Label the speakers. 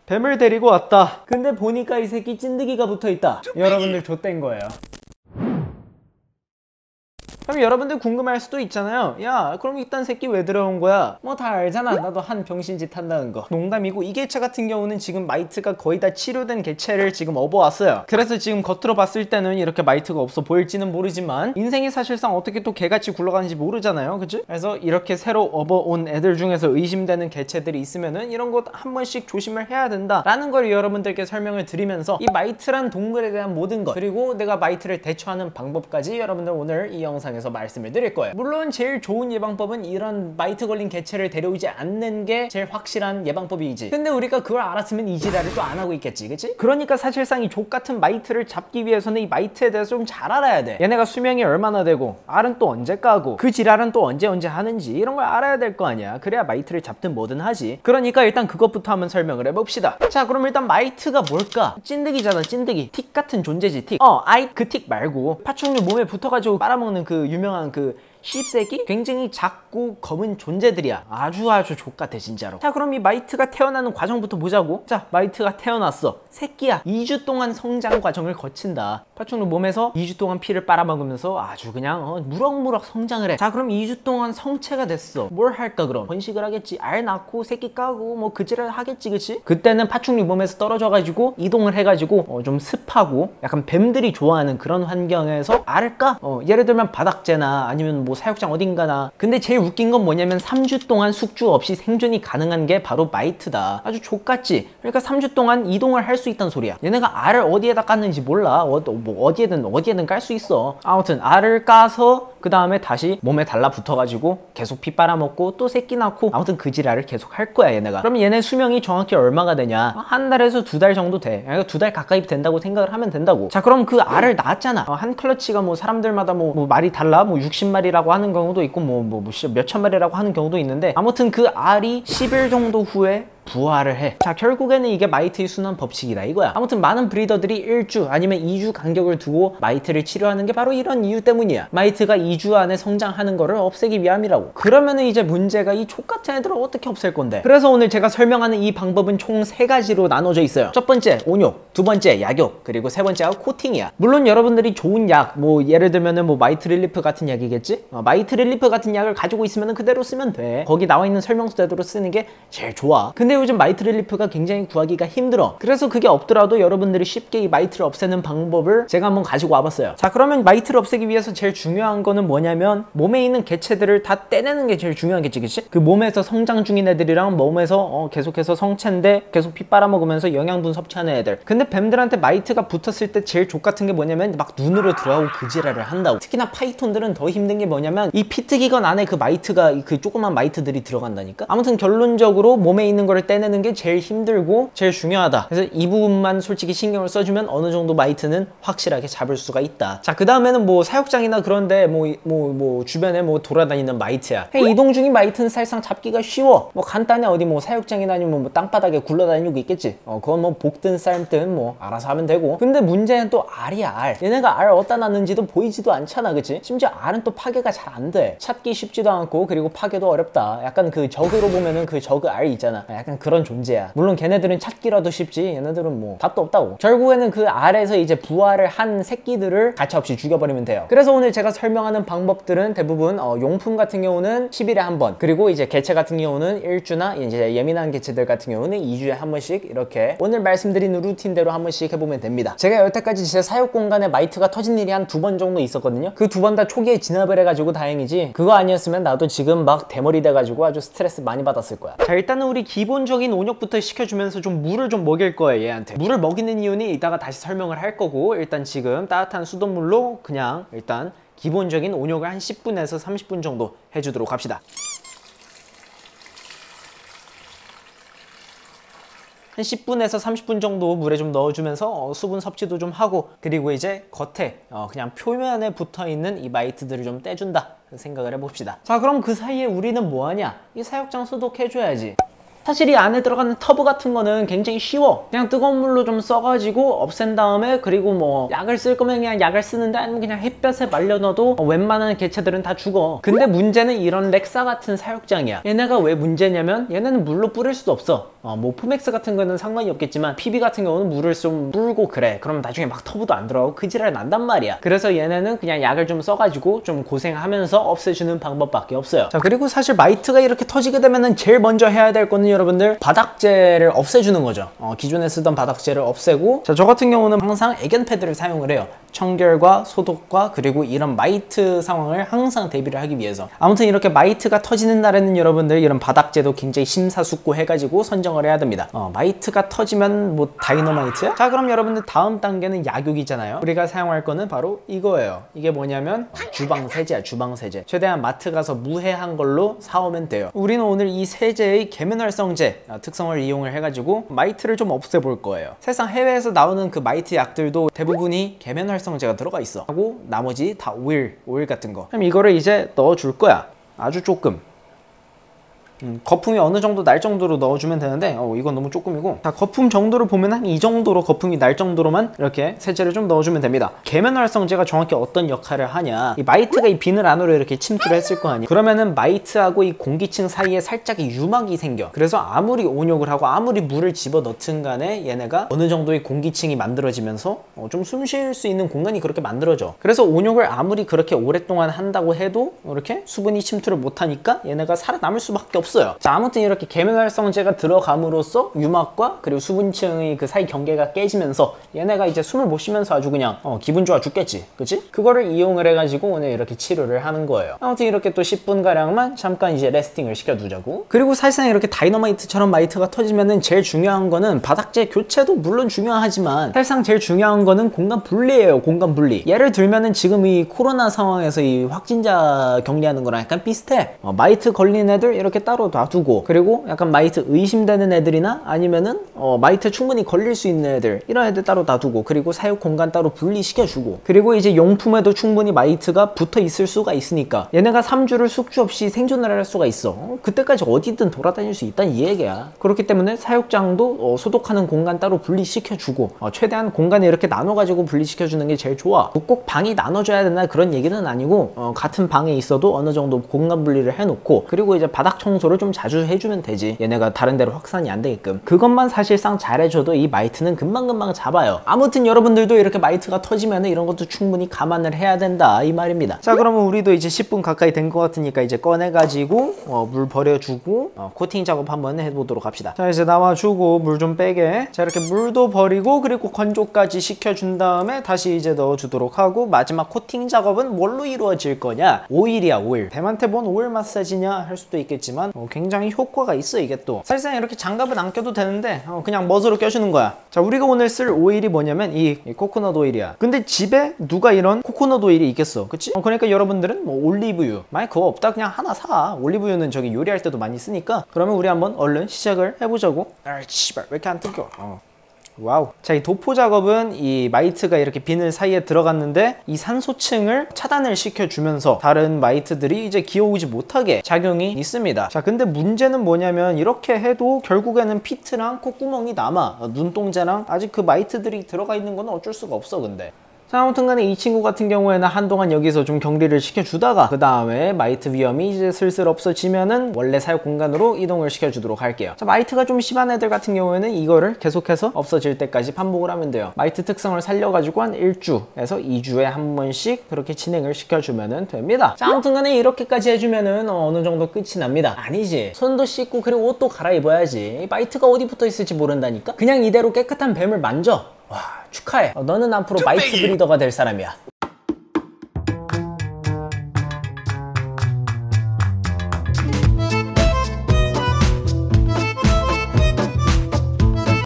Speaker 1: 뱀을 데리고 왔다. 근데 보니까 이 새끼 찐득이가 붙어있다. 여러분들 좆된 거예요. 그럼 여러분들 궁금할 수도 있잖아요. 야, 그럼 이딴 새끼 왜 들어온 거야? 뭐 다 알잖아. 나도 한 병신짓 한다는 거. 농담이고, 이 개체 같은 경우는 지금 마이트가 거의 다 치료된 개체를 지금 업어왔어요. 그래서 지금 겉으로 봤을 때는 이렇게 마이트가 없어 보일지는 모르지만 인생이 사실상 어떻게 또 개같이 굴러가는지 모르잖아요, 그치? 그래서 이렇게 새로 업어온 애들 중에서 의심되는 개체들이 있으면은 이런 것 한 번씩 조심을 해야 된다라는 걸 여러분들께 설명을 드리면서 이 마이트란 동물에 대한 모든 것, 그리고 내가 마이트를 대처하는 방법까지 여러분들 오늘 이 영상에서 말씀을 드릴 거예요. 물론 제일 좋은 예방법은 이런 마이트 걸린 개체를 데려오지 않는 게 제일 확실한 예방법이지. 근데 우리가 그걸 알았으면 이 지랄을 또 안 하고 있겠지, 그치? 그러니까 사실상 이 족같은 마이트를 잡기 위해서는 이 마이트에 대해서 좀 잘 알아야 돼. 얘네가 수명이 얼마나 되고, 알은 또 언제 까고, 그 지랄은 또 언제 하는지 이런 걸 알아야 될 거 아니야. 그래야 마이트를 잡든 뭐든 하지. 그러니까 일단 그것부터 한번 설명을 해봅시다. 자, 그럼 일단 마이트가 뭘까? 찐득이잖아, 찐득이. 틱 같은 존재지, 틱. 아이 그 틱 말고 파충류 몸에 붙어가지고 빨아먹는 그 유명한 그 씹새끼? 굉장히 작고 검은 존재들이야. 아주 족같아 진짜로. 자, 그럼 이 마이트가 태어나는 과정부터 보자고. 자, 마이트가 태어났어. 새끼야. 2주 동안 성장 과정을 거친다. 파충류 몸에서 2주 동안 피를 빨아먹으면서 아주 그냥 무럭무럭 성장을 해. 자, 그럼 2주 동안 성체가 됐어. 뭘 할까 그럼? 번식을 하겠지. 알 낳고 새끼 까고 뭐 그지랄 하겠지, 그치? 그때는 파충류 몸에서 떨어져가지고 이동을 해가지고 좀 습하고 약간 뱀들이 좋아하는 그런 환경에서 알을 까? 예를 들면 바닥재나 아니면 뭐 사육장 어딘가나. 근데 제일 웃긴 건 뭐냐면 3주 동안 숙주 없이 생존이 가능한 게 바로 마이트다. 아주 족같지? 그러니까 3주 동안 이동을 할 수 있다는 소리야. 얘네가 알을 어디에다 깠는지 몰라. 뭐 어디에든 깔 수 있어. 아무튼 알을 까서 그 다음에 다시 몸에 달라붙어가지고 계속 피 빨아먹고 또 새끼 낳고 아무튼 그 지랄을 계속 할 거야 얘네가. 그럼 얘네 수명이 정확히 얼마가 되냐? 한 달에서 2달 정도 돼. 그러니까 2달 가까이 된다고 생각을 하면 된다고. 자, 그럼 그 알을 낳았잖아. 한 클러치가 뭐 사람들마다 뭐 말이 달라. 뭐 60마리라고 하는 경우도 있고 뭐 몇천 마리라고 하는 경우도 있는데, 아무튼 그 알이 10일 정도 후에 부화를 해. 자, 결국에는 이게 마이트의 순환 법칙이다 이거야. 아무튼 많은 브리더들이 1주 아니면 2주 간격을 두고 마이트를 치료하는 게 바로 이런 이유 때문이야. 마이트가 2주 안에 성장하는 거를 없애기 위함이라고. 그러면은 이제 문제가 이 족같은 애들을 어떻게 없앨 건데? 그래서 오늘 제가 설명하는 이 방법은 총 3가지로 나눠져 있어요. 첫 번째 온욕, 두 번째 약욕, 그리고 세 번째가 코팅이야. 물론 여러분들이 좋은 약, 뭐 예를 들면은 뭐 마이트 릴리프 같은 약이겠지? 마이트 릴리프 같은 약을 가지고 있으면은 그대로 쓰면 돼. 거기 나와 있는 설명서대로 쓰는 게 제일 좋아. 근데 요즘 마이트 릴리프가 굉장히 구하기가 힘들어. 그래서 그게 없더라도 여러분들이 쉽게 이 마이트를 없애는 방법을 제가 한번 가지고 와봤어요. 자, 그러면 마이트를 없애기 위해서 제일 중요한 거는 뭐냐면 몸에 있는 개체들을 다 떼내는 게 제일 중요하겠지, 그치? 그 몸에서 성장 중인 애들이랑 몸에서 계속해서 성체인데 계속 피 빨아먹으면서 영양분 섭취하는 애들. 근데 뱀들한테 마이트가 붙었을 때 제일 족같은 게 뭐냐면 막 눈으로 들어가고 그 지랄을 한다고. 특히나 파이톤들은 더 힘든 게 뭐냐면 이 피트기건 안에 그 마이트가 그 조그만 마이트들이 들어간다니까? 아무튼 결론적으로 몸에 있는 거를 떼내는 게 제일 힘들고 제일 중요하다. 그래서 이 부분만 솔직히 신경을 써주면 어느 정도 마이트는 확실하게 잡을 수가 있다. 자, 그 다음에는 뭐 사육장이나 그런데 뭐 주변에 뭐 돌아다니는 마이트야. 이동 중인 마이트는 사실상 잡기가 쉬워. 뭐 간단해. 어디 뭐 사육장이나 아니면 뭐 땅바닥에 굴러다니고 있겠지. 그건 뭐 볶든 삶든 뭐 알아서 하면 되고. 근데 문제는 또 알이야, 알. 얘네가 알 어디다 놨는지도 보이지도 않잖아, 그치? 심지어 알은 또 파괴가 잘 안 돼. 찾기 쉽지도 않고 그리고 파괴도 어렵다. 약간 그 저그로 보면은 그 저그 알 있잖아. 약간 그런 존재야. 물론 걔네들은 찾기라도 쉽지 얘네들은 뭐 답도 없다고. 결국에는 그 알에서 이제 부화를 한 새끼들을 가차없이 죽여버리면 돼요. 그래서 오늘 제가 설명하는 방법들은 대부분 용품 같은 경우는 10일에 한 번, 그리고 이제 개체 같은 경우는 1주나 이제 예민한 개체들 같은 경우는 2주에 한 번씩 이렇게 오늘 말씀드린 루틴대로 한 번씩 해보면 됩니다. 제가 여태까지 제 사육 공간에 마이트가 터진 일이 한 2번 정도 있었거든요. 그 2번 다 초기에 진압을 해가지고 다행이지, 그거 아니었으면 나도 지금 막 대머리 돼가지고 아주 스트레스 많이 받았을 거야. 자, 일단은 우리 기본적인 온욕부터 시켜주면서 좀 물을 좀 먹일 거예요. 얘한테 물을 먹이는 이유는 이따가 다시 설명을 할 거고, 일단 지금 따뜻한 수돗물로 그냥 일단 기본적인 온욕을 한 10분에서 30분 정도 해주도록 합시다. 한 10분에서 30분 정도 물에 좀 넣어주면서 수분 섭취도 좀 하고, 그리고 이제 겉에 그냥 표면에 붙어있는 이 마이트들을 좀 떼준다 생각을 해봅시다. 자, 그럼 그 사이에 우리는 뭐하냐? 이 사육장 소독해줘야지. 사실 이 안에 들어가는 터브 같은 거는 굉장히 쉬워. 그냥 뜨거운 물로 좀 써가지고 없앤 다음에, 그리고 뭐 약을 쓸 거면 그냥 약을 쓰는데, 아니면 그냥 햇볕에 말려놔도 웬만한 개체들은 다 죽어. 근데 문제는 이런 렉사 같은 사육장이야. 얘네가 왜 문제냐면 얘네는 물로 뿌릴 수도 없어. 뭐 포맥스 같은 거는 상관이 없겠지만 PB 같은 경우는 물을 좀 뿌리고 그래. 그러면 나중에 막 터브도 안 들어가고 그 지랄 난단 말이야. 그래서 얘네는 그냥 약을 좀 써가지고 좀 고생하면서 없애주는 방법밖에 없어요. 자, 그리고 사실 마이트가 이렇게 터지게 되면은 제일 먼저 해야 될 거는 여러분들 바닥재를 없애주는 거죠. 기존에 쓰던 바닥재를 없애고, 자, 저 같은 경우는 항상 애견 패드를 사용을 해요. 청결과 소독과 그리고 이런 마이트 상황을 항상 대비를 하기 위해서. 아무튼 이렇게 마이트가 터지는 날에는 여러분들 이런 바닥재도 굉장히 심사숙고해가지고 선정을 해야 됩니다. 마이트가 터지면 뭐 다이너마이트? 자, 그럼 여러분들 다음 단계는 약육이잖아요. 우리가 사용할 거는 바로 이거예요. 이게 뭐냐면 주방세제야. 주방세제. 최대한 마트 가서 무해한 걸로 사오면 돼요. 우리는 오늘 이 세제의 계면활성제 특성을 이용을 해가지고 마이트를 좀 없애볼 거예요. 사실상 해외에서 나오는 그 마이트 약들도 대부분이 계면활성제가 들어가 있어. 하고 나머지 다 오일 같은 거. 그럼 이거를 이제 넣어줄 거야. 아주 조금. 거품이 어느 정도 날 정도로 넣어주면 되는데, 이건 너무 조금이고, 자, 거품 정도를 보면 한 이 정도로 거품이 날 정도로만 이렇게 세제를 좀 넣어주면 됩니다. 계면활성제가 정확히 어떤 역할을 하냐, 이 마이트가 이 비늘 안으로 이렇게 침투를 했을 거 아니에요. 그러면은 마이트하고 이 공기층 사이에 살짝의 유막이 생겨. 그래서 아무리 온욕을 하고 아무리 물을 집어 넣든 간에 얘네가 어느 정도의 공기층이 만들어지면서 좀 숨 쉴 수 있는 공간이 그렇게 만들어져. 그래서 온욕을 아무리 그렇게 오랫동안 한다고 해도 이렇게 수분이 침투를 못하니까 얘네가 살아남을 수밖에 없어. 자, 아무튼 이렇게 계면활성제가 들어감으로써 유막과 그리고 수분층의 그 사이 경계가 깨지면서 얘네가 이제 숨을 못 쉬면서 아주 그냥 기분 좋아 죽겠지, 그치? 그거를 이용을 해가지고 오늘 이렇게 치료를 하는 거예요. 아무튼 이렇게 또 10분가량만 잠깐 이제 레스팅을 시켜두자고. 그리고 사실상 이렇게 다이너마이트처럼 마이트가 터지면은 제일 중요한 거는 바닥재 교체도 물론 중요하지만 사실상 제일 중요한 거는 공간 분리예요. 공간 분리. 예를 들면은 지금 이 코로나 상황에서 이 확진자 격리하는 거랑 약간 비슷해. 마이트 걸린 애들 이렇게 따로 놔두고, 그리고 약간 마이트 의심되는 애들이나 아니면은 마이트 충분히 걸릴 수 있는 애들, 이런 애들 따로 놔두고, 그리고 사육 공간 따로 분리시켜주고, 그리고 이제 용품에도 충분히 마이트가 붙어 있을 수가 있으니까 얘네가 3주를 숙주 없이 생존을 할 수가 있어. 그때까지 어디든 돌아다닐 수 있다는 이 얘기야. 그렇기 때문에 사육장도 소독하는 공간 따로 분리시켜주고, 최대한 공간을 이렇게 나눠가지고 분리시켜주는 게 제일 좋아. 꼭 방이 나눠져야 되나 그런 얘기는 아니고, 같은 방에 있어도 어느 정도 공간 분리를 해놓고, 그리고 이제 바닥 청소를 좀 자주 해주면 되지. 얘네가 다른 데로 확산이 안 되게끔. 그것만 사실상 잘해줘도 이 마이트는 금방금방 잡아요. 아무튼 여러분들도 이렇게 마이트가 터지면 이런 것도 충분히 감안을 해야 된다 이 말입니다. 자, 그러면 우리도 이제 10분 가까이 된 것 같으니까 이제 꺼내가지고 물 버려주고 코팅 작업 한번 해보도록 합시다. 자, 이제 나와주고 물 좀 빼게. 자, 이렇게 물도 버리고 그리고 건조까지 시켜준 다음에 다시 이제 넣어주도록 하고, 마지막 코팅 작업은 뭘로 이루어질 거냐? 오일이야, 오일. 뱀한테 뭔 오일 마사지냐 할 수도 있겠지만 굉장히 효과가 있어. 이게 또 사실상 이렇게 장갑은 안 껴도 되는데 그냥 멋으로 껴주는 거야. 자, 우리가 오늘 쓸 오일이 뭐냐면 이 코코넛 오일이야. 근데 집에 누가 이런 코코넛 오일이 있겠어, 그치? 그러니까 여러분들은 뭐 올리브유, 만약 그거 없다 그냥 하나 사. 올리브유는 저기 요리할 때도 많이 쓰니까. 그러면 우리 한번 얼른 시작을 해보자고. 아, 씨발 왜 이렇게 안 뜯겨. 와우. 자, 이 도포 작업은 이 마이트가 이렇게 비늘 사이에 들어갔는데 이 산소층을 차단을 시켜주면서 다른 마이트들이 이제 기어오지 못하게 작용이 있습니다. 자, 근데 문제는 뭐냐면 이렇게 해도 결국에는 피트랑 콧구멍이 남아. 눈동자랑 아직 그 마이트들이 들어가 있는 건 어쩔 수가 없어. 근데 자, 아무튼 간에 이 친구 같은 경우에는 한동안 여기서 좀 격리를 시켜주다가 그 다음에 마이트 위험이 이제 슬슬 없어지면은 원래 사육 공간으로 이동을 시켜주도록 할게요. 자, 마이트가 좀 심한 애들 같은 경우에는 이거를 계속해서 없어질 때까지 반복을 하면 돼요. 마이트 특성을 살려가지고 한 1주에서 2주에 한 번씩 그렇게 진행을 시켜주면 됩니다. 자, 아무튼 간에 이렇게까지 해주면은 어느 정도 끝이 납니다. 아니지. 손도 씻고 그리고 옷도 갈아입어야지. 마이트가 어디 붙어 있을지 모른다니까? 그냥 이대로 깨끗한 뱀을 만져. 와, 축하해. 너는 앞으로 마이트 브리더가 될 사람이야.